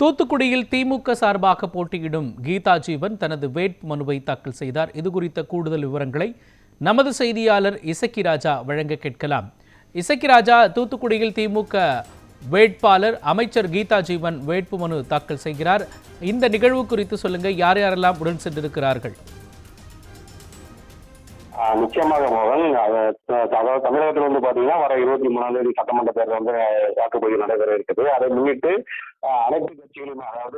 தூத்துக்குடியில் திமுக சார்பாக போட்டியிடும் கீதா ஜீவன் தனது வேட்புமனுவை தாக்கல் செய்தார். இதுகுறித்த கூடுதல் விவரங்களை நமது செய்தியாளர் இசக்கி ராஜா வழங்க கேட்கலாம். இசக்கி ராஜா, தூத்துக்குடியில் திமுக வேட்பாளர் அமைச்சர் கீதா ஜீவன் வேட்புமனு தாக்கல் செய்கிறார். இந்த நிகழ்வு குறித்து சொல்லுங்க, யார் யாரெல்லாம் உடன் சென்றிருக்கிறார்கள்? நிச்சயமாக மோகன், அதாவது தமிழகத்தில் வந்து பாத்தீங்கன்னா வர 23ஆம் தேதி சட்டமன்ற தேர்தல் வந்து வாக்குப்பதிவு நடைபெற இருக்குது. அதை முன்னிட்டு அனைத்து கட்சிகளும், அதாவது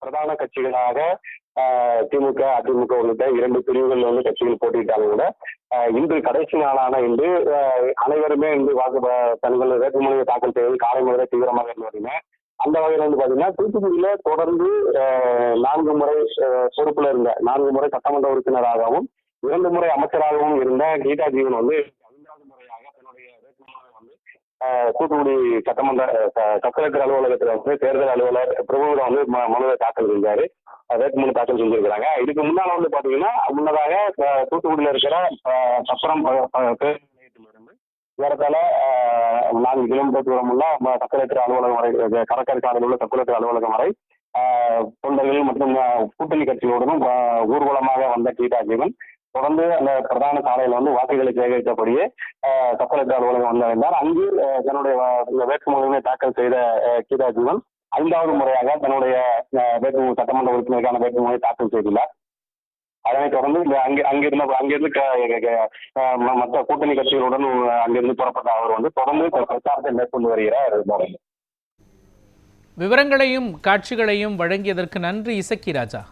பிரதான கட்சிகளாக திமுக, அதிமுக உள்ளிட்ட 2 பிரிவுகள் வந்து கட்சிகள் போட்டியிட்டாலும் கூட இன்று கடைசி நாளான இன்று அனைவருமே இன்று தங்கள் வேட்புமனுவை தாக்கல் செய்வது காலை முதலே தீவிரமாக இருந்து வருங்க. அந்த வகையில் வந்து பாத்தீங்கன்னா தூத்துக்குடியில தொடர்ந்து 4 முறை பொறுப்புல இருந்த 4 முறை சட்டமன்ற உறுப்பினராகவும் 2 முறை அமைச்சராகவும் இருந்த கீதா ஜீவன் வந்து 5வது முறையாக தன்னுடைய வேட்புமனுவை வந்து தூத்துக்குடி சட்டமன்ற கலெக்டர் அலுவலகத்தில் வந்து தேர்தல் அலுவலர் பிரபுவிடம் வந்து மனுவை தாக்கல் செஞ்சாரு. வேட்புமனு தாக்கல் செஞ்சிருக்கிறாங்க. இதுக்கு முன்னால வந்து பாத்தீங்கன்னா முன்னதாக தூத்துக்குடியில இருக்கிற சத்திரம் பேருந்து நிலையத்திலிருந்து ஏறத்தாழ 4 கிலோமீட்டர் தூரம் உள்ள கலெக்டர் அலுவலகம் வரை, கடற்கரை சாலையில் உள்ள கலெக்டர் அலுவலகம் வரை தொண்டர்கள் மற்றும் கூட்டணி கட்சிகளுடனும் ஊர்வலமாக வந்த கீதா ஜீவன் தொடர்ந்து அந்த பிரதான சாலையில வந்து வாக்குகளை சேகரித்தபடியே கலெக்டர் அலுவலகம் வந்திருந்தார். அங்கு தன்னுடைய வேட்புமனுவை தாக்கல் செய்த கீதா ஜீவன் 5வது முறையாக தன்னுடைய சட்டமன்ற உறுப்பினருக்கான வேட்புமனுவை தாக்கல் செய்துள்ளார். அதனைத் தொடர்ந்து அங்கிருந்து மற்ற கூட்டணி கட்சிகளுடன் அங்கிருந்து புறப்பட்ட அவர் வந்து தொடர்ந்து பிரச்சாரத்தை மேற்கொண்டு வருகிறார். விவரங்களையும் காட்சிகளையும் வழங்கியதற்கு நன்றி இசக்கி ராஜா.